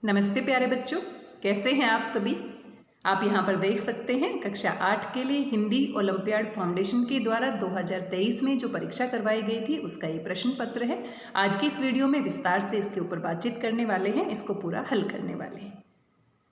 नमस्ते प्यारे बच्चों, कैसे हैं आप सभी। आप यहाँ पर देख सकते हैं कक्षा 8 के लिए हिंदी ओलंपियाड फाउंडेशन के द्वारा 2023 में जो परीक्षा करवाई गई थी उसका ये प्रश्न पत्र है। आज की इस वीडियो में विस्तार से इसके ऊपर बातचीत करने वाले हैं, इसको पूरा हल करने वाले हैं।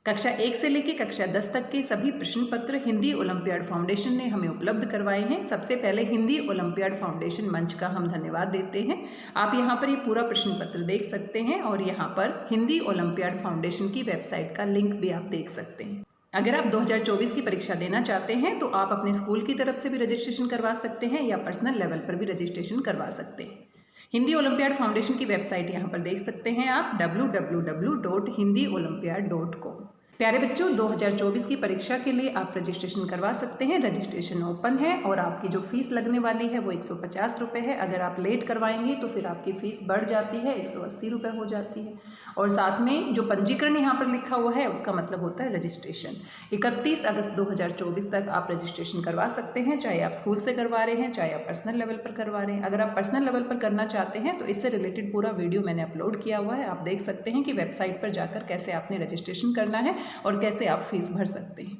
कक्षा 1 से लेकर कक्षा 10 तक के सभी प्रश्न पत्र हिंदी ओलंपियाड फाउंडेशन ने हमें उपलब्ध करवाए हैं। सबसे पहले हिंदी ओलंपियाड फाउंडेशन मंच का हम धन्यवाद देते हैं। आप यहाँ पर ये पूरा प्रश्न पत्र देख सकते हैं और यहाँ पर हिंदी ओलंपियाड फाउंडेशन की वेबसाइट का लिंक भी आप देख सकते हैं। अगर आप 2024 की परीक्षा देना चाहते हैं तो आप अपने स्कूल की तरफ से भी रजिस्ट्रेशन करवा सकते हैं या पर्सनल लेवल पर भी रजिस्ट्रेशन करवा सकते हैं। हिंदी ओलंपियाड फाउंडेशन की वेबसाइट यहाँ पर देख सकते हैं आप www.hindiolympiad.com। प्यारे बच्चों, 2024 की परीक्षा के लिए आप रजिस्ट्रेशन करवा सकते हैं। रजिस्ट्रेशन ओपन है और आपकी जो फीस लगने वाली है वो 150 रुपये है। अगर आप लेट करवाएंगे तो फिर आपकी फ़ीस बढ़ जाती है, 180 रुपये हो जाती है। और साथ में जो पंजीकरण यहाँ पर लिखा हुआ है उसका मतलब होता है रजिस्ट्रेशन। 31 अगस्त 2024 तक आप रजिस्ट्रेशन करवा सकते हैं, चाहे आप स्कूल से करवा रहे हैं, चाहे आप पर्सनल लेवल पर करवा रहे हैं। अगर आप पर्सनल लेवल पर करना चाहते हैं तो इससे रिलेटेड पूरा वीडियो मैंने अपलोड किया हुआ है। आप देख सकते हैं कि वेबसाइट पर जाकर कैसे आपने रजिस्ट्रेशन करना है और कैसे आप फीस भर सकते हैं।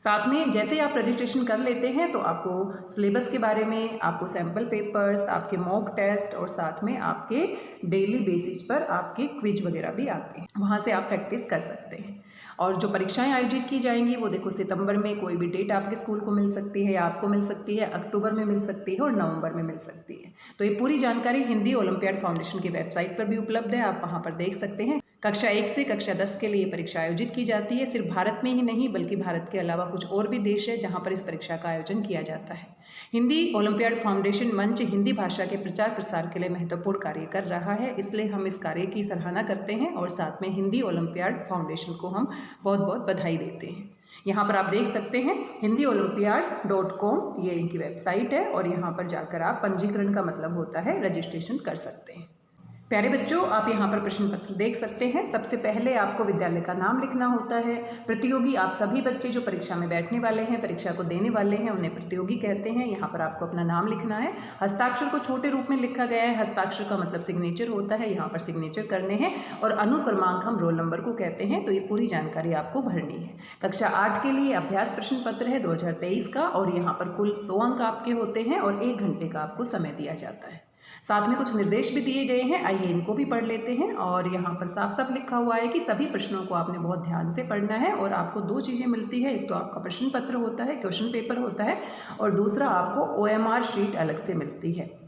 साथ में जैसे आप रजिस्ट्रेशन कर लेते हैं तो आपको सिलेबस के बारे में, आपको सैम्पल पेपर्स, आपके मॉक टेस्ट और साथ में आपके डेली बेसिस पर आपके क्विज वगैरह भी आते हैं, वहाँ से आप प्रैक्टिस कर सकते हैं। और जो परीक्षाएं आयोजित की जाएंगी वो देखो, सितंबर में कोई भी डेट आपके स्कूल को मिल सकती है या आपको मिल सकती है, अक्टूबर में मिल सकती है और नवंबर में मिल सकती है। तो ये पूरी जानकारी हिंदी ओलंपियाड फाउंडेशन की वेबसाइट पर भी उपलब्ध है, आप वहाँ पर देख सकते हैं। कक्षा 1 से कक्षा 10 के लिए परीक्षा आयोजित की जाती है। सिर्फ भारत में ही नहीं बल्कि भारत के अलावा कुछ और भी देश है जहाँ पर इस परीक्षा का आयोजन किया जाता है। हिंदी ओलंपियाड फाउंडेशन मंच हिंदी भाषा के प्रचार प्रसार के लिए महत्वपूर्ण कार्य कर रहा है, इसलिए हम इस कार्य की सराहना करते हैं और साथ में हिंदी ओलंपियाड फाउंडेशन को हम बहुत बहुत बधाई देते हैं। यहाँ पर आप देख सकते हैं hindiolympiad.com, ये इनकी वेबसाइट है और यहाँ पर जाकर आप पंजीकरण का मतलब होता है रजिस्ट्रेशन कर सकते हैं। प्यारे बच्चों, आप यहाँ पर प्रश्न पत्र देख सकते हैं। सबसे पहले आपको विद्यालय का नाम लिखना होता है। प्रतियोगी, आप सभी बच्चे जो परीक्षा में बैठने वाले हैं, परीक्षा को देने वाले हैं, उन्हें प्रतियोगी कहते हैं। यहाँ पर आपको अपना नाम लिखना है। हस्ताक्षर को छोटे रूप में लिखा गया है। हस्ताक्षर का मतलब सिग्नेचर होता है, यहाँ पर सिग्नेचर करने हैं। और अनुक्रमांक हम रोल नंबर को कहते हैं। तो ये पूरी जानकारी आपको भरनी है। कक्षा 8 के लिए अभ्यास प्रश्न पत्र है 2023 का और यहाँ पर कुल 100 अंक आपके होते हैं और 1 घंटे का आपको समय दिया जाता है। साथ में कुछ निर्देश भी दिए गए हैं, आइए इनको भी पढ़ लेते हैं। और यहाँ पर साफ साफ लिखा हुआ है कि सभी प्रश्नों को आपने बहुत ध्यान से पढ़ना है और आपको 2 चीज़ें मिलती है। एक तो आपका प्रश्न पत्र होता है, क्वेश्चन पेपर होता है, और दूसरा आपको OMR शीट अलग से मिलती है।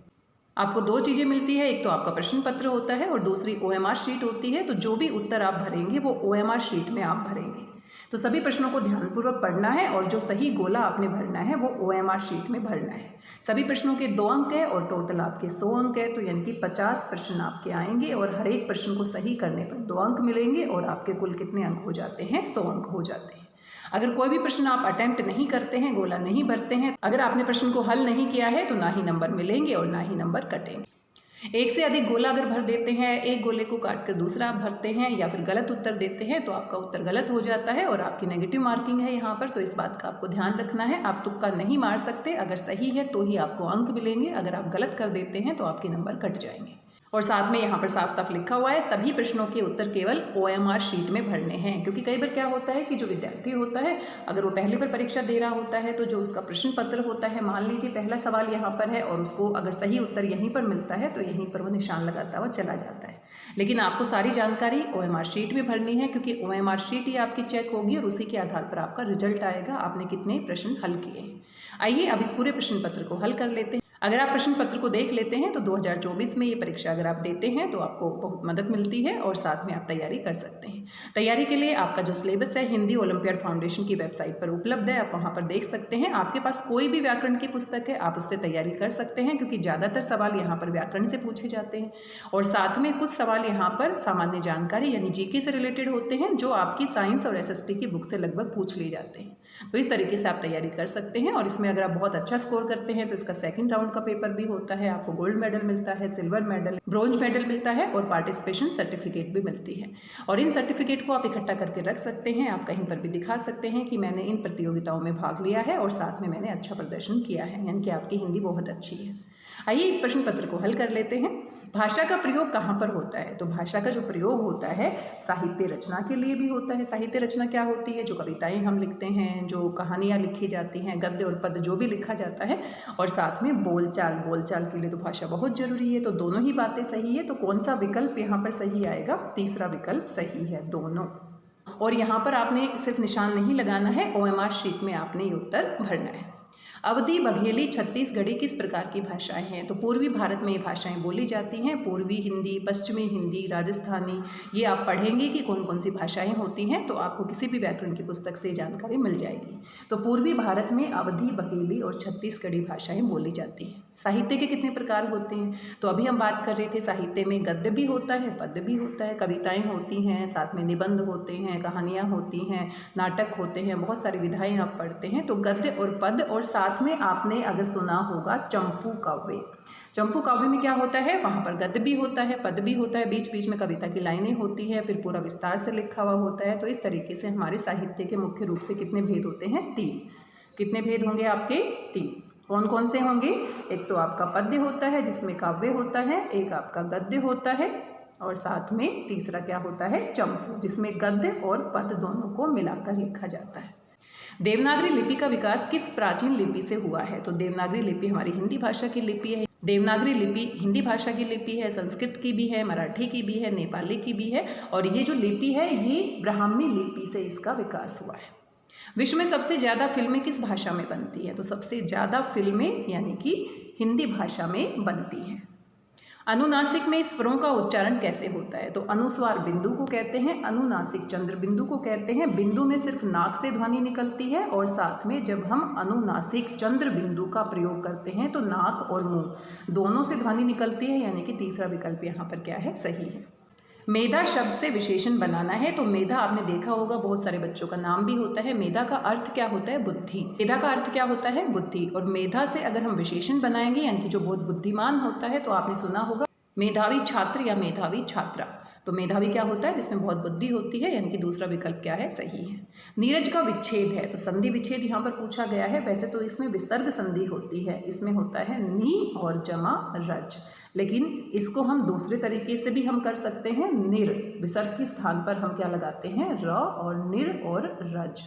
आपको 2 चीज़ें मिलती है, एक तो आपका प्रश्न पत्र होता है और दूसरी OMR शीट होती है। तो जो भी उत्तर आप भरेंगे वो OMR शीट में आप भरेंगे। तो सभी प्रश्नों को ध्यानपूर्वक पढ़ना है और जो सही गोला आपने भरना है वो OMR शीट में भरना है। सभी प्रश्नों के 2 अंक है और टोटल आपके 100 अंक है, तो यानी कि 50 प्रश्न आपके आएंगे और हर एक प्रश्न को सही करने पर 2 अंक मिलेंगे और आपके कुल कितने अंक हो जाते हैं? 100 अंक हो जाते हैं। अगर कोई भी प्रश्न आप अटेम्प्ट नहीं करते हैं, गोला नहीं भरते हैं, अगर आपने प्रश्न को हल नहीं किया है तो ना ही नंबर मिलेंगे और ना ही नंबर कटेंगे। एक से अधिक गोला अगर भर देते हैं, एक गोले को काट कर दूसरा आप भरते हैं या फिर गलत उत्तर देते हैं तो आपका उत्तर गलत हो जाता है और आपकी नेगेटिव मार्किंग है यहाँ पर। तो इस बात का आपको ध्यान रखना है। आप तुक्का नहीं मार सकते, अगर सही है तो ही आपको अंक मिलेंगे, अगर आप गलत कर देते हैं तो आपके नंबर कट जाएंगे। और साथ में यहाँ पर साफ साफ लिखा हुआ है सभी प्रश्नों के उत्तर केवल OMR शीट में भरने हैं। क्योंकि कई बार क्या होता है कि जो विद्यार्थी होता है, अगर वो पहली बार परीक्षा दे रहा होता है तो जो उसका प्रश्न पत्र होता है, मान लीजिए पहला सवाल यहाँ पर है और उसको अगर सही उत्तर यहीं पर मिलता है तो यहीं पर वो निशान लगाता हुआ चला जाता है। लेकिन आपको सारी जानकारी OMR शीट में भरनी है, क्योंकि OMR शीट ही आपकी चेक होगी और उसी के आधार पर आपका रिजल्ट आएगा, आपने कितने प्रश्न हल किए हैं। आइए अब इस पूरे प्रश्न पत्र को हल कर लेते हैं। अगर आप प्रश्न पत्र को देख लेते हैं तो 2024 में ये परीक्षा अगर आप देते हैं तो आपको बहुत मदद मिलती है और साथ में आप तैयारी कर सकते हैं। तैयारी के लिए आपका जो सिलेबस है हिंदी ओलंपियाड फाउंडेशन की वेबसाइट पर उपलब्ध है, आप वहाँ पर देख सकते हैं। आपके पास कोई भी व्याकरण की पुस्तक है, आप उससे तैयारी कर सकते हैं, क्योंकि ज़्यादातर सवाल यहाँ पर व्याकरण से पूछे जाते हैं और साथ में कुछ सवाल यहाँ पर सामान्य जानकारी यानी GK से रिलेटेड होते हैं, जो आपकी साइंस और SST की बुक से लगभग पूछ लिए जाते हैं। तो इस तरीके से आप तैयारी कर सकते हैं और इसमें अगर आप बहुत अच्छा स्कोर करते हैं तो इसका 2nd राउंड का पेपर भी होता है। आपको गोल्ड मेडल मिलता है, सिल्वर मेडल, ब्रॉन्ज मेडल मिलता है और पार्टिसिपेशन सर्टिफिकेट भी मिलती है। और इन सर्टिफिकेट को आप इकट्ठा करके रख सकते हैं। आप कहीं पर भी दिखा सकते हैं कि मैंने इन प्रतियोगिताओं में भाग लिया है और साथ में मैंने अच्छा प्रदर्शन किया है, यानी कि आपकी हिंदी बहुत अच्छी है। आइए इस प्रश्न पत्र को हल कर लेते हैं। भाषा का प्रयोग कहाँ पर होता है? तो भाषा का जो प्रयोग होता है साहित्य रचना के लिए भी होता है। साहित्य रचना क्या होती है? जो कविताएं हम लिखते हैं, जो कहानियाँ लिखी जाती हैं, गद्य और पद्य जो भी लिखा जाता है, और साथ में बोलचाल। बोलचाल के लिए तो भाषा बहुत जरूरी है। तो दोनों ही बातें सही है। तो कौन सा विकल्प यहाँ पर सही आएगा? तीसरा विकल्प सही है, दोनों। और यहाँ पर आपने सिर्फ निशान नहीं लगाना है, OMR शीट में आपने ये उत्तर भरना है। अवधी, बघेली, छत्तीसगढ़ी किस प्रकार की भाषाएं हैं? तो पूर्वी भारत में ये भाषाएं बोली जाती हैं। पूर्वी हिंदी, पश्चिमी हिंदी, राजस्थानी, ये आप पढ़ेंगे कि कौन कौन सी भाषाएं होती हैं, तो आपको किसी भी व्याकरण की पुस्तक से जानकारी मिल जाएगी। तो पूर्वी भारत में अवधी, बघेली और छत्तीसगढ़ी भाषाएं बोली जाती हैं। साहित्य के कितने प्रकार होते हैं? तो अभी हम बात कर रहे थे साहित्य में गद्य भी होता है, पद्य भी होता है, कविताएं होती हैं, साथ में निबंध होते हैं, कहानियाँ होती हैं, नाटक होते हैं, बहुत सारी विधाएं आप पढ़ते हैं। तो गद्य और पद्य, और साथ में आपने अगर सुना होगा चंपू काव्य। चंपू काव्य में क्या होता है? वहाँ पर गद्य भी होता है, पद्य भी होता है, बीच बीच में कविता की लाइनें होती हैं, फिर पूरा विस्तार से लिखा हुआ होता है। तो इस तरीके से हमारे साहित्य के मुख्य रूप से कितने भेद होते हैं? 3। कितने भेद होंगे आपके? 3। कौन कौन से होंगे? एक तो आपका पद्य होता है जिसमें काव्य होता है, एक आपका गद्य होता है, और साथ में तीसरा क्या होता है? चंपू, जिसमें गद्य और पद्य दोनों को मिलाकर लिखा जाता है। देवनागरी लिपि का विकास किस प्राचीन लिपि से हुआ है? तो देवनागरी लिपि हमारी हिंदी भाषा की लिपि है। देवनागरी लिपि हिंदी भाषा की लिपि है, संस्कृत की भी है, मराठी की भी है, नेपाली की भी है, और ये जो लिपि है ये ब्राह्मी लिपि से इसका विकास हुआ है। विश्व में सबसे ज़्यादा फिल्में किस भाषा में बनती है? तो सबसे ज़्यादा फिल्में यानी कि हिंदी भाषा में बनती हैं। अनुनासिक में स्वरों का उच्चारण कैसे होता है? तो अनुस्वार बिंदु को कहते हैं, अनुनासिक चंद्र बिंदु को कहते हैं। बिंदु में सिर्फ नाक से ध्वनि निकलती है, और साथ में जब हम अनुनासिक चंद्र बिंदु का प्रयोग करते हैं तो नाक और मुंह दोनों से ध्वनि निकलती है, यानी कि तीसरा विकल्प यहाँ पर क्या है? सही है। मेधा शब्द से विशेषण बनाना है। तो मेधा आपने देखा होगा, बहुत सारे बच्चों का नाम भी होता है। मेधा का अर्थ क्या होता है? बुद्धि। मेधा का अर्थ क्या होता है? बुद्धि। और मेधा से अगर हम विशेषण बनाएंगे, यानी कि जो बहुत बुद्धिमान होता है, तो आपने सुना होगा मेधावी छात्र या मेधावी छात्रा। तो मेधावी क्या होता है? जिसमें बहुत बुद्धि होती है, यानी कि दूसरा विकल्प क्या है? सही है। नीरज का विच्छेद है, तो संधि विच्छेद यहाँ पर पूछा गया है। वैसे तो इसमें विसर्ग संधि होती है, इसमें होता है नी और जमा रज, लेकिन इसको हम दूसरे तरीके से भी हम कर सकते हैं। निर, विसर्ग के स्थान पर हम क्या लगाते हैं? र, और निर और रज।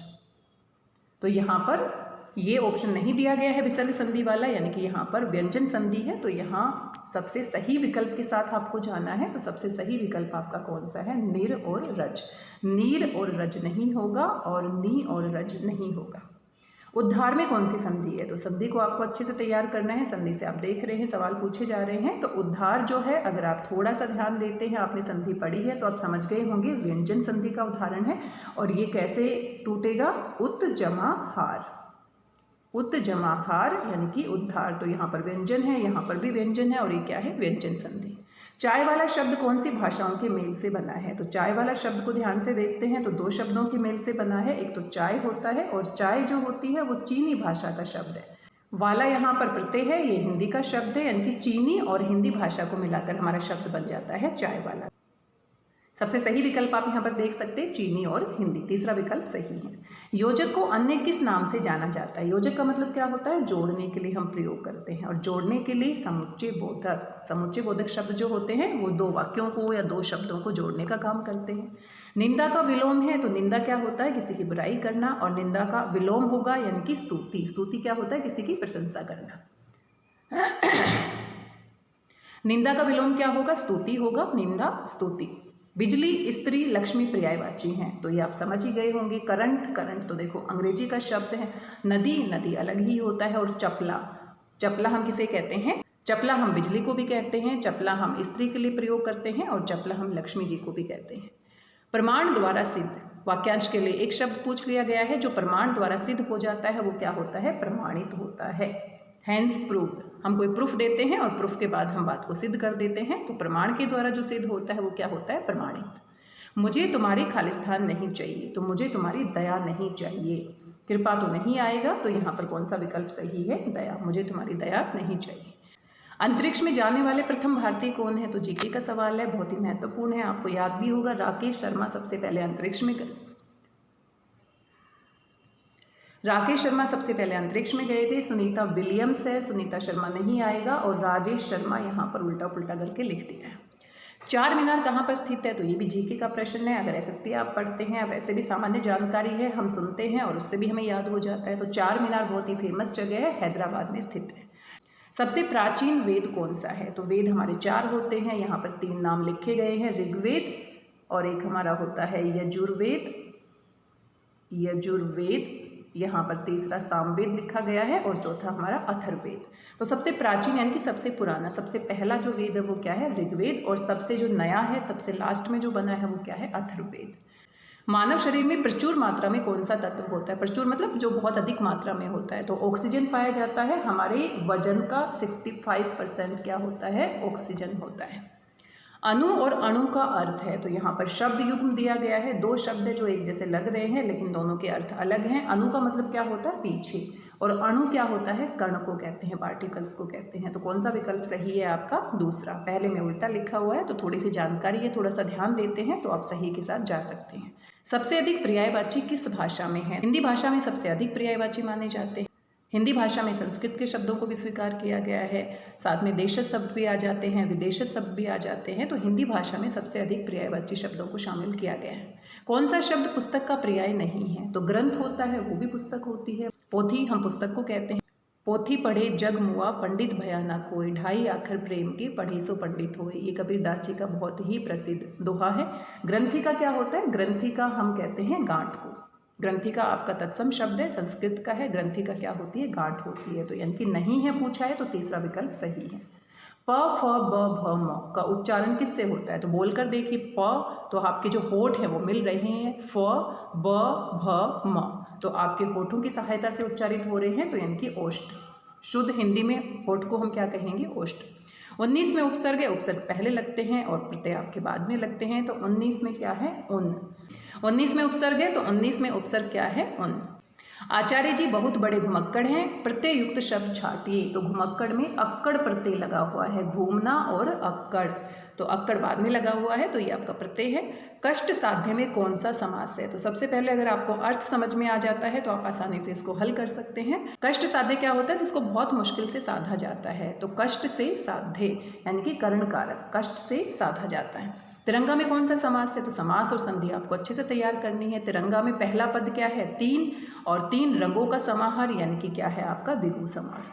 तो यहाँ पर ये ऑप्शन नहीं दिया गया है विसर्ग संधि वाला, यानी कि यहाँ पर व्यंजन संधि है। तो यहाँ सबसे सही विकल्प के साथ आपको जाना है। तो सबसे सही विकल्प आपका कौन सा है? निर और रज। नीर और रज नहीं होगा, और नी और रज नहीं होगा। उद्धार में कौन सी संधि है? तो संधि को आपको अच्छे से तैयार करना है। संधि से आप देख रहे हैं सवाल पूछे जा रहे हैं। तो उद्धार जो है, अगर आप थोड़ा सा ध्यान देते हैं, आपने संधि पढ़ी है तो आप समझ गए होंगे, व्यंजन संधि का उदाहरण है। और ये कैसे टूटेगा? उत जमा हार। उत जमा हार यानी कि उद्धार। तो यहाँ पर व्यंजन है, यहाँ पर भी व्यंजन है, और ये क्या है? व्यंजन संधि। चाय वाला शब्द कौन सी भाषाओं के मेल से बना है? तो चाय वाला शब्द को ध्यान से देखते हैं तो 2 शब्दों के मेल से बना है। एक तो चाय होता है, और चाय जो होती है वो चीनी भाषा का शब्द है। वाला यहाँ पर प्रत्यय है, ये हिंदी का शब्द है, यानी कि चीनी और हिंदी भाषा को मिलाकर हमारा शब्द बन जाता है चाय वाला। सबसे सही विकल्प आप यहाँ पर देख सकते हैं, चीनी और हिंदी। तीसरा विकल्प सही है। योजक को अन्य किस नाम से जाना जाता है? योजक का मतलब क्या होता है? जोड़ने के लिए हम प्रयोग करते हैं, और जोड़ने के लिए समुच्चय बोधक। समुच्चय बोधक शब्द जो होते हैं वो 2 वाक्यों को या 2 शब्दों को जोड़ने का काम करते हैं। निंदा का विलोम है, तो निंदा क्या होता है? किसी की बुराई करना, और निंदा का विलोम होगा यानी कि स्तुति। स्तुति क्या होता है? किसी की प्रशंसा करना। निंदा का विलोम क्या होगा? स्तुति होगा, निंदा स्तुति। बिजली, स्त्री, लक्ष्मी पर्यायवाची हैं, तो ये आप समझ ही गए होंगे। करंट, करंट तो देखो अंग्रेजी का शब्द है। नदी, नदी अलग ही होता है। और चपला, चपला हम किसे कहते हैं? चपला हम बिजली को भी कहते हैं, चपला हम स्त्री के लिए प्रयोग करते हैं, और चपला हम लक्ष्मी जी को भी कहते हैं। प्रमाण द्वारा सिद्ध, वाक्यांश के लिए एक शब्द पूछ लिया गया है। जो प्रमाण द्वारा सिद्ध हो जाता है वो क्या होता है? प्रमाणित होता है। हैंस प्रूव्ड, हम कोई प्रूफ देते हैं और प्रूफ के बाद हम बात को सिद्ध कर देते हैं। तो प्रमाण के द्वारा जो सिद्ध होता है वो क्या होता है? प्रमाणित। मुझे तुम्हारी खालिस्तान नहीं चाहिए, तो मुझे तुम्हारी दया नहीं चाहिए। कृपा तो नहीं आएगा, तो यहाँ पर कौन सा विकल्प सही है? दया। मुझे तुम्हारी दया नहीं चाहिए। अंतरिक्ष में जाने वाले प्रथम भारतीय कौन है? तो जीके का सवाल है, बहुत ही महत्वपूर्ण है, आपको याद भी होगा। राकेश शर्मा सबसे पहले अंतरिक्ष में गए। राकेश शर्मा सबसे पहले अंतरिक्ष में गए थे। सुनीता विलियम्स है, सुनीता शर्मा नहीं आएगा। और राजेश शर्मा यहाँ पर उल्टा पुल्टा करके लिख दिया है। चार मीनार कहाँ पर स्थित है, तो ये भी जीके का प्रश्न है। अगर एसएसटी आप पढ़ते हैं, वैसे भी सामान्य जानकारी है, हम सुनते हैं और उससे भी हमें याद हो जाता है। तो चार मीनार बहुत ही फेमस जगह है, हैदराबाद में स्थित है। सबसे प्राचीन वेद कौन सा है, तो वेद हमारे चार होते हैं। यहाँ पर तीन नाम लिखे गए हैं, ऋग्वेद, और एक हमारा होता है यजुर्वेद, यहाँ पर तीसरा सामवेद लिखा गया है, और चौथा हमारा अथर्ववेद। तो सबसे प्राचीन यानी कि सबसे पुराना, सबसे पहला जो वेद है वो क्या है, ऋग्वेद, और सबसे जो नया है, सबसे लास्ट में जो बना है वो क्या है, अथर्ववेद। मानव शरीर में प्रचुर मात्रा में कौन सा तत्व होता है, प्रचुर मतलब जो बहुत अधिक मात्रा में होता है, तो ऑक्सीजन पाया जाता है। हमारे वजन का 65% क्या होता है, ऑक्सीजन होता है। अणु और अणु का अर्थ है, तो यहाँ पर शब्द युग्म दिया गया है। दो शब्द है जो एक जैसे लग रहे हैं लेकिन दोनों के अर्थ अलग हैं। अणु का मतलब क्या होता है, पीछे, और अणु क्या होता है, कण को कहते हैं, पार्टिकल्स को कहते हैं। तो कौन सा विकल्प सही है आपका, दूसरा। पहले में उल्टा लिखा हुआ है तो थोड़ी सी जानकारी है, थोड़ा सा ध्यान देते हैं तो आप सही के साथ जा सकते हैं। सबसे अधिक पर्यायवाची किस भाषा में है, हिंदी भाषा में सबसे अधिक पर्यायवाची माने जाते हैं। हिंदी भाषा में संस्कृत के शब्दों को भी स्वीकार किया गया है, साथ में देशज शब्द भी आ जाते हैं, विदेशज शब्द भी आ जाते हैं। तो हिंदी भाषा में सबसे अधिक पर्यायवाची शब्दों को शामिल किया गया है। कौन सा शब्द पुस्तक का पर्याय नहीं है, तो ग्रंथ होता है, वो भी पुस्तक होती है। पोथी हम पुस्तक को कहते हैं। पोथी पढ़े जग मुआ, पंडित भया ना कोई, ढाई आखर प्रेम की, पढ़ी सो पंडित होए। ये कबीरदास जी का बहुत ही प्रसिद्ध दोहा है। ग्रंथी का क्या होता है, ग्रंथी का हम कहते हैं गांठ को। ग्रंथि का आपका तत्सम शब्द है, संस्कृत का है। ग्रंथि का क्या होती है, गांठ होती है। तो यानी कि नहीं है पूछा है तो तीसरा विकल्प सही है। प फ ब भ म का उच्चारण किससे होता है, तो बोलकर देखिए। प तो आपके जो होठ हैं वो मिल रहे हैं, फ ब भ म तो आपके होठों की सहायता से उच्चारित हो रहे हैं, तो यानी कि ओष्ठ। शुद्ध हिंदी में होठ को हम क्या कहेंगे, ओष्ठ। 19 में उपसर्ग है, उपसर्ग पहले लगते हैं और प्रत्यय आपके बाद में लगते हैं। तो 19 में क्या है, उन। 19 में उपसर्ग है तो 19 में उपसर्ग क्या है, उन। आचार्य जी बहुत बड़े घुमक्कड़ हैं, प्रत्यय युक्त शब्द छाटिए। तो घुमक्कड़ में अक्कड़ प्रत्यय लगा हुआ है, घूमना और अक्कड़, तो अक्कड़ बाद में लगा हुआ है, तो ये आपका प्रत्यय है। कष्ट साध्य में कौन सा समास है, तो सबसे पहले अगर आपको अर्थ समझ में आ जाता है तो आप आसानी से इसको हल कर सकते हैं। कष्ट साध्य क्या होता है, जिसको बहुत मुश्किल से साधा जाता है, तो कष्ट से साध्य यानी कि करण कारक, कष्ट से साधा जाता है। तिरंगा में कौन सा समास है, तो समास और संधि आपको अच्छे से तैयार करनी है। तिरंगा में पहला पद क्या है, तीन, और तीन रंगों का समाहार यानी कि क्या है आपका द्विगु समास।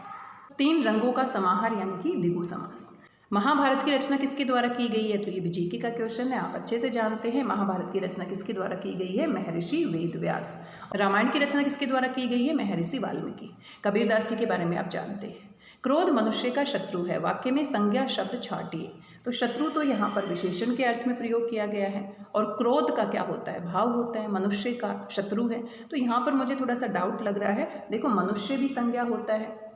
तीन रंगों का समाहार यानी कि द्विगु समास। महाभारत की रचना किसके द्वारा की गई है, तो ये भी जीके का क्वेश्चन है, आप अच्छे से जानते हैं। महाभारत की रचना किसके द्वारा की गई है, महर्षि वेदव्यास। रामायण की रचना किसके द्वारा की गई है, महर्षि वाल्मीकि। कबीरदास जी के बारे में आप जानते हैं। क्रोध मनुष्य का शत्रु है, वाक्य में संज्ञा शब्द छाटिए। तो शत्रु तो यहाँ पर विशेषण के अर्थ में प्रयोग किया गया है, और क्रोध का क्या होता है, भाव होता है, मनुष्य का शत्रु है। तो यहाँ पर मुझे थोड़ा सा डाउट लग रहा है। देखो, मनुष्य भी संज्ञा होता है,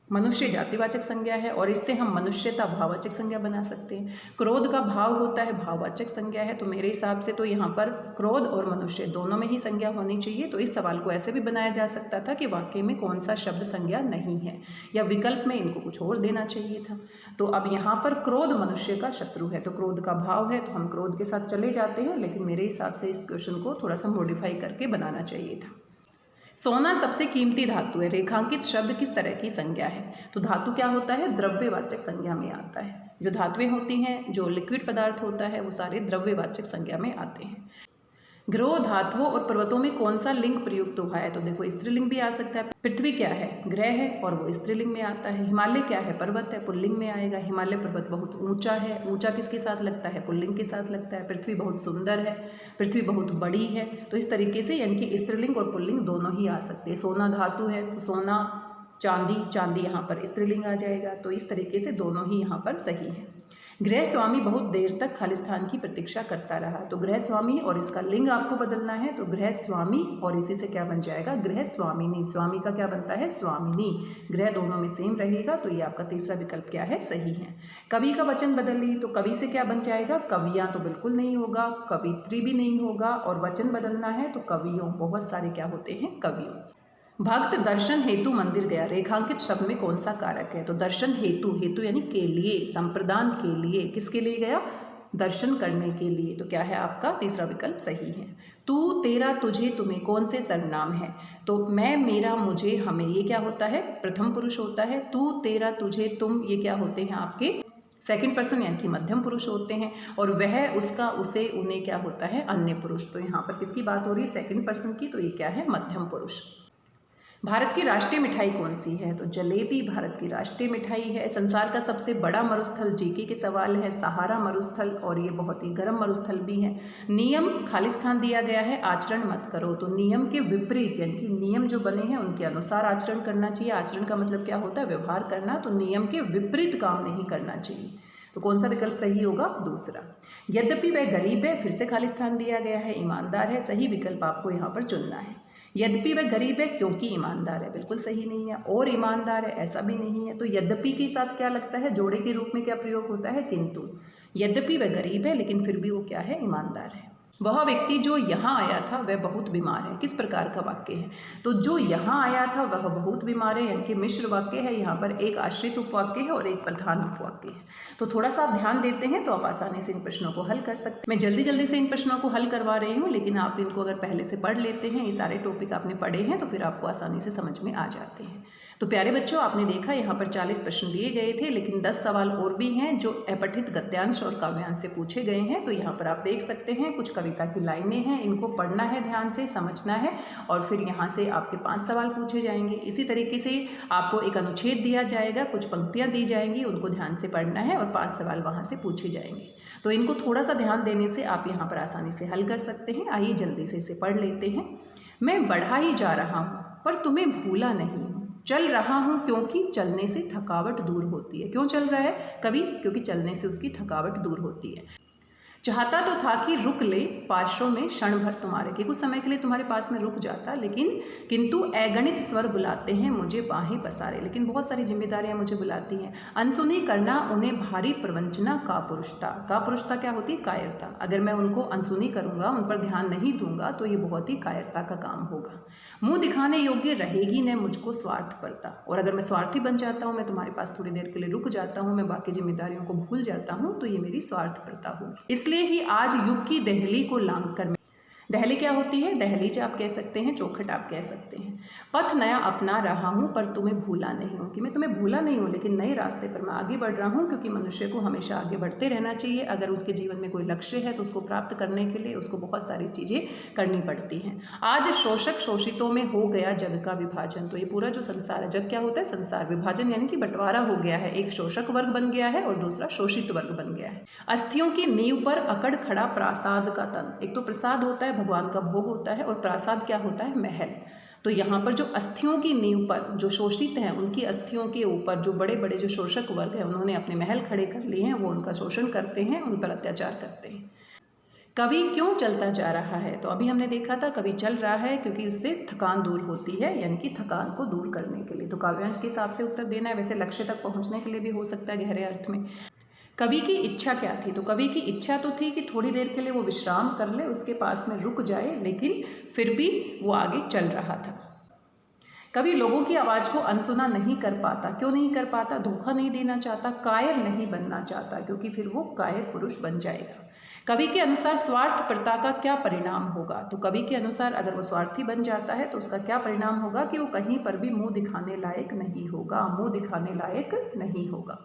मनुष्य जातिवाचक संज्ञा है, और इससे हम मनुष्यता भाववाचक संज्ञा बना सकते हैं। क्रोध का भाव होता है, भाववाचक संज्ञा है। तो मेरे हिसाब से तो यहाँ पर क्रोध और मनुष्य दोनों में ही संज्ञा होनी चाहिए। तो इस सवाल को ऐसे भी बनाया जा सकता था कि वाक्य में कौन सा शब्द संज्ञा नहीं है, या विकल्प में इनको कुछ और देना चाहिए था। तो अब यहाँ पर क्रोध मनुष्य का शत्रु है, तो क्रोध का भाव है, तो हम क्रोध के साथ चले जाते हैं। लेकिन मेरे हिसाब से इस क्वेश्चन को थोड़ा सा मॉडिफाई करके बनाना चाहिए था। सोना सबसे कीमती धातु है, रेखांकित शब्द किस तरह की संज्ञा है, तो धातु क्या होता है, द्रव्यवाचक संज्ञा में आता है। जो धातुएं होती हैं, जो लिक्विड पदार्थ होता है, वो सारे द्रव्यवाचक संज्ञा में आते हैं। ग्रह, धातुओं और पर्वतों में कौन सा लिंग प्रयुक्त हुआ है, तो देखो स्त्रीलिंग भी आ सकता है। पृथ्वी क्या है, ग्रह है, और वो स्त्रीलिंग में आता है। हिमालय क्या है, पर्वत है, पुल्लिंग में आएगा। हिमालय पर्वत बहुत ऊंचा है, ऊंचा किसके साथ लगता है, पुल्लिंग के साथ लगता है। पृथ्वी बहुत सुंदर है, पृथ्वी बहुत बड़ी है। तो इस तरीके से यानी कि स्त्रीलिंग और पुल्लिंग दोनों ही आ सकते हैं। सोना धातु है, तो सोना, चांदी, चांदी यहाँ पर स्त्रीलिंग आ जाएगा। तो इस तरीके से दोनों ही यहाँ पर सही है। गृह स्वामी बहुत देर तक खालिस्तान की प्रतीक्षा करता रहा, तो गृह स्वामी, और इसका लिंग आपको बदलना है, तो गृह स्वामी, और इसी से क्या बन जाएगा, गृह स्वामिनी। स्वामी का क्या बनता है, स्वामिनी। गृह दोनों में सेम रहेगा, तो ये आपका तीसरा विकल्प क्या है, सही है। कवि का वचन बदलिए, तो कवि से क्या बन जाएगा, कवियाँ तो बिल्कुल नहीं होगा, कवित्री भी नहीं होगा, और वचन बदलना है तो कवियों, बहुत सारे क्या होते हैं, कवियों। भक्त दर्शन हेतु मंदिर गया, रेखांकित शब्द में कौन सा कारक है, तो दर्शन हेतु, हेतु यानी के लिए, संप्रदान के लिए, किसके लिए गया, दर्शन करने के लिए। तो क्या है आपका तीसरा विकल्प सही है। तू, तेरा, तुझे, तुम्हें कौन से सर्वनाम है? तो मैं, मेरा, मुझे, हमें, ये क्या होता है? प्रथम पुरुष होता है। तू, तेरा, तुझे, तुम, ये क्या होते हैं आपके सेकंड पर्सन यानी कि मध्यम पुरुष होते हैं। और वह, उसका, उसे, उन्हें क्या होता है? अन्य पुरुष। तो यहाँ पर किसकी बात हो रही है? सेकंड पर्सन की। तो ये क्या है? मध्यम पुरुष। भारत की राष्ट्रीय मिठाई कौन सी है? तो जलेबी भारत की राष्ट्रीय मिठाई है। संसार का सबसे बड़ा मरुस्थल, जीके के सवाल है, सहारा मरुस्थल, और ये बहुत ही गर्म मरुस्थल भी है। नियम, खालिस्तान दिया गया है, आचरण मत करो। तो नियम के विपरीत यानी कि नियम जो बने हैं उनके अनुसार आचरण करना चाहिए। आचरण का मतलब क्या होता है? व्यवहार करना। तो नियम के विपरीत काम नहीं करना चाहिए। तो कौन सा विकल्प सही होगा? दूसरा। यद्यपि वह गरीब है, फिर से खालिस्तान दिया गया है, ईमानदार है, सही विकल्प आपको यहाँ पर चुनना है। यद्यपि वह गरीब है क्योंकि ईमानदार है, बिल्कुल सही नहीं है। और ईमानदार है, ऐसा भी नहीं है। तो यद्यपि के साथ क्या लगता है? जोड़े के रूप में क्या प्रयोग होता है? किंतु। यद्यपि वह गरीब है लेकिन फिर भी वो क्या है? ईमानदार है। वह व्यक्ति जो यहाँ आया था वह बहुत बीमार है, किस प्रकार का वाक्य है? तो जो यहाँ आया था वह बहुत बीमार है, यानी कि मिश्र वाक्य है। यहाँ पर एक आश्रित उपवाक्य है और एक प्रधान उपवाक्य है। तो थोड़ा सा आप ध्यान देते हैं तो आप आसानी से इन प्रश्नों को हल कर सकते हैं। मैं जल्दी जल्दी से इन प्रश्नों को हल करवा रही हूँ, लेकिन आप इनको अगर पहले से पढ़ लेते हैं, ये सारे टॉपिक आपने पढ़े हैं, तो फिर आपको आसानी से समझ में आ जाते हैं। तो प्यारे बच्चों, आपने देखा यहाँ पर 40 प्रश्न दिए गए थे, लेकिन 10 सवाल और भी हैं जो अपठित गद्यांश और काव्यांश से पूछे गए हैं। तो यहाँ पर आप देख सकते हैं कुछ कविता की लाइनें हैं, इनको पढ़ना है, ध्यान से समझना है, और फिर यहाँ से आपके 5 सवाल पूछे जाएंगे। इसी तरीके से आपको एक अनुच्छेद दिया जाएगा, कुछ पंक्तियाँ दी जाएंगी, उनको ध्यान से पढ़ना है और 5 सवाल वहाँ से पूछे जाएंगे। तो इनको थोड़ा सा ध्यान देने से आप यहाँ पर आसानी से हल कर सकते हैं। आइए जल्दी से इसे पढ़ लेते हैं। मैं बढ़ा ही जा रहा हूँ पर तुम्हें भूला नहीं हूँ, चल रहा हूँ क्योंकि चलने से थकावट दूर होती है। क्यों चल रहा है कवि? क्योंकि चलने से उसकी थकावट दूर होती है। चाहता तो था कि रुक ले पार्श्व में क्षण भर तुम्हारे, कि कुछ समय के लिए तुम्हारे पास में रुक जाता, लेकिन किंतु अगणित स्वर बुलाते हैं मुझे बाहें पसारे, लेकिन बहुत सारी जिम्मेदारियां मुझे बुलाती हैं। अनसुनी करना उन्हें भारी प्रवंचना कापुरुषता। कापुरुषता क्या होती? कायरता। अगर मैं उनको अनसुनी करूंगा, उन पर ध्यान नहीं दूंगा, तो ये बहुत ही कायरता का काम होगा। मुंह दिखाने योग्य रहेगी न मुझको स्वार्थपरता, और अगर मैं स्वार्थी बन जाता हूँ, मैं तुम्हारे पास थोड़ी देर के लिए रुक जाता हूँ, मैं बाकी जिम्मेदारियों को भूल जाता हूँ, तो ये मेरी स्वार्थपरता होगी। इसलिए ही आज युग की दहली को लांघ कर, दहली क्या होती है? दहलीज आप कह सकते हैं, चौखट आप कह सकते हैं। पथ नया अपना रहा हूँ पर तुम्हें भूला नहीं हूँ, कि मैं तुम्हें भूला नहीं हूँ लेकिन नए रास्ते पर मैं आगे बढ़ रहा हूँ, क्योंकि मनुष्य को हमेशा आगे बढ़ते रहना चाहिए। अगर उसके जीवन में कोई लक्ष्य है तो उसको प्राप्त करने के लिए उसको बहुत सारी चीज़ें करनी पड़ती हैं। आज शोषक शोषितों में हो गया जग का विभाजन। तो ये पूरा जो संसार है, जग क्या होता है? संसार। विभाजन यानी कि बंटवारा हो गया है, एक शोषक वर्ग बन गया है और दूसरा शोषित वर्ग बन गया है। अस्थियों की नींव पर अकड़ खड़ा प्रासाद का तन। एक तो प्रसाद होता है, भगवान का भोग होता है, और प्रासाद क्या होता है? महल। तो यहाँ पर जो अस्थियों की नींव पर जो शोषित हैं, उनकी अस्थियों के ऊपर जो बड़े बड़े जो शोषक वर्ग हैं, उन्होंने अपने महल खड़े कर लिए हैं, वो उनका शोषण करते हैं, उन पर अत्याचार करते हैं। कवि क्यों चलता जा रहा है? तो अभी हमने देखा था कवि चल रहा है क्योंकि उससे थकान दूर होती है, यानी कि थकान को दूर करने के लिए। तो काव्यांश के हिसाब से उत्तर देना है, वैसे लक्ष्य तक पहुँचने के लिए भी हो सकता है गहरे अर्थ में। कवि की इच्छा क्या थी? तो कवि की इच्छा तो थी कि थोड़ी देर के लिए वो विश्राम कर ले, उसके पास में रुक जाए, लेकिन फिर भी वो आगे चल रहा था। कवि लोगों की आवाज़ को अनसुना नहीं कर पाता। क्यों नहीं कर पाता? धोखा नहीं देना चाहता, कायर नहीं बनना चाहता, क्योंकि फिर वो कायर पुरुष बन जाएगा। कवि के अनुसार स्वार्थपरता का क्या परिणाम होगा? तो कवि के अनुसार अगर वो स्वार्थी बन जाता है तो उसका क्या परिणाम होगा? कि वो कहीं पर भी मुंह दिखाने लायक नहीं होगा, मुंह दिखाने लायक नहीं होगा।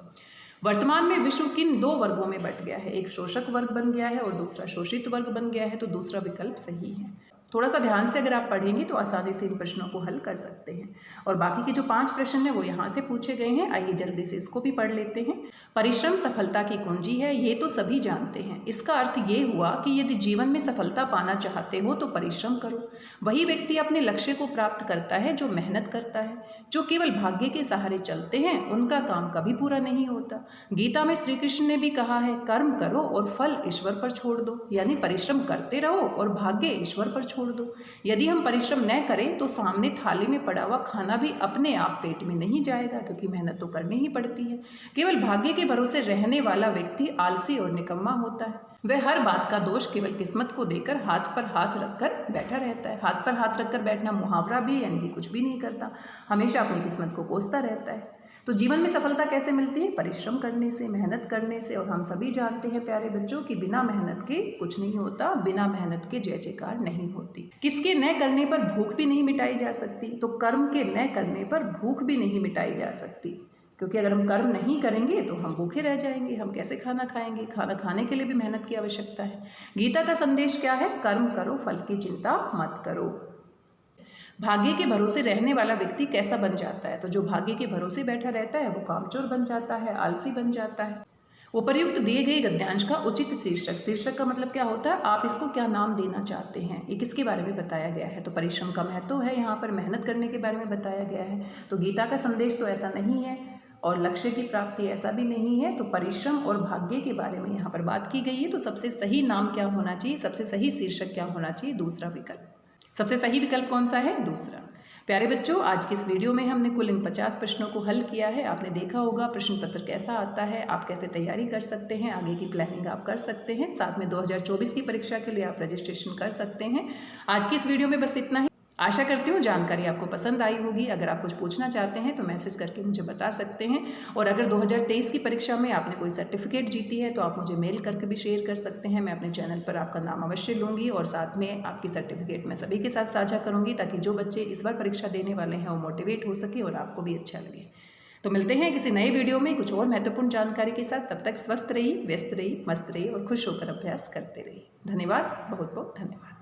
वर्तमान में विश्व किन 2 वर्गों में बंट गया है? एक शोषक वर्ग बन गया है और दूसरा शोषित वर्ग बन गया है। तो दूसरा विकल्प सही है। थोड़ा सा ध्यान से अगर आप पढ़ेंगे तो आसानी से इन प्रश्नों को हल कर सकते हैं। और बाकी के जो 5 प्रश्न हैं वो यहाँ से पूछे गए हैं। आइए जल्दी से इसको भी पढ़ लेते हैं। परिश्रम सफलता की कुंजी है, ये तो सभी जानते हैं। इसका अर्थ ये हुआ कि यदि जीवन में सफलता पाना चाहते हो तो परिश्रम करो। वही व्यक्ति अपने लक्ष्य को प्राप्त करता है जो मेहनत करता है। जो केवल भाग्य के सहारे चलते हैं उनका काम कभी पूरा नहीं होता। गीता में श्री कृष्ण ने भी कहा है, कर्म करो और फल ईश्वर पर छोड़ दो, यानी परिश्रम करते रहो और भाग्य ईश्वर पर छोड़ दो। यदि हम परिश्रम न करें तो सामने थाली में पड़ा हुआ खाना भी अपने आप पेट में नहीं जाएगा, क्योंकि मेहनत तो करनी ही पड़ती है। केवल भाग्य के भरोसे रहने वाला व्यक्ति आलसी और निकम्मा होता है। वह हर बात का दोष केवल किस्मत को देकर हाथ पर हाथ रखकर बैठा रहता है। हाथ पर हाथ रखकर बैठना मुहावरा भी, यानी कि कुछ भी नहीं करता, हमेशा अपनी किस्मत को कोसता रहता है। तो जीवन में सफलता कैसे मिलती है? परिश्रम करने से, मेहनत करने से। और हम सभी जानते हैं प्यारे बच्चों कि बिना मेहनत के कुछ नहीं होता, बिना मेहनत के जय जयकार नहीं होती। किसके न करने पर भूख भी नहीं मिटाई जा सकती? तो कर्म के न करने पर भूख भी नहीं मिटाई जा सकती, क्योंकि अगर हम कर्म नहीं करेंगे तो हम भूखे रह जाएंगे। हम कैसे खाना खाएंगे? खाना खाने के लिए भी मेहनत की आवश्यकता है। गीता का संदेश क्या है? कर्म करो, फल की चिंता मत करो। भाग्य के भरोसे रहने वाला व्यक्ति कैसा बन जाता है? तो जो भाग्य के भरोसे बैठा रहता है वो कामचोर बन जाता है, आलसी बन जाता है। उपर्युक्त दिए गए गद्यांश का उचित शीर्षक। शीर्षक का मतलब क्या होता है? आप इसको क्या नाम देना चाहते हैं? ये किसके बारे में बताया गया है? तो परिश्रम का महत्व है, यहाँ पर मेहनत करने के बारे में बताया गया है। तो गीता का संदेश तो ऐसा नहीं है और लक्ष्य की प्राप्ति ऐसा भी नहीं है। तो परिश्रम और भाग्य के बारे में यहाँ पर बात की गई है। तो सबसे सही नाम क्या होना चाहिए? सबसे सही शीर्षक क्या होना चाहिए? दूसरा विकल्प। सबसे सही विकल्प कौन सा है? दूसरा। प्यारे बच्चों, आज की इस वीडियो में हमने कुल इन 50 प्रश्नों को हल किया है। आपने देखा होगा प्रश्न पत्र कैसा आता है, आप कैसे तैयारी कर सकते हैं, आगे की प्लानिंग आप कर सकते हैं। साथ में 2024 की परीक्षा के लिए आप रजिस्ट्रेशन कर सकते हैं। आज की इस वीडियो में बस इतना ही। आशा करती हूँ जानकारी आपको पसंद आई होगी। अगर आप कुछ पूछना चाहते हैं तो मैसेज करके मुझे बता सकते हैं। और अगर 2023 की परीक्षा में आपने कोई सर्टिफिकेट जीती है तो आप मुझे मेल करके भी शेयर कर सकते हैं। मैं अपने चैनल पर आपका नाम अवश्य लूँगी और साथ में आपकी सर्टिफिकेट मैं सभी के साथ साझा करूँगी, ताकि जो बच्चे इस बार परीक्षा देने वाले हैं वो मोटिवेट हो सके और आपको भी अच्छा लगे। तो मिलते हैं किसी नए वीडियो में कुछ और महत्वपूर्ण जानकारी के साथ। तब तक स्वस्थ रहिए, व्यस्त रहिए, मस्त रहिए और खुश होकर अभ्यास करते रहिए। धन्यवाद, बहुत बहुत धन्यवाद।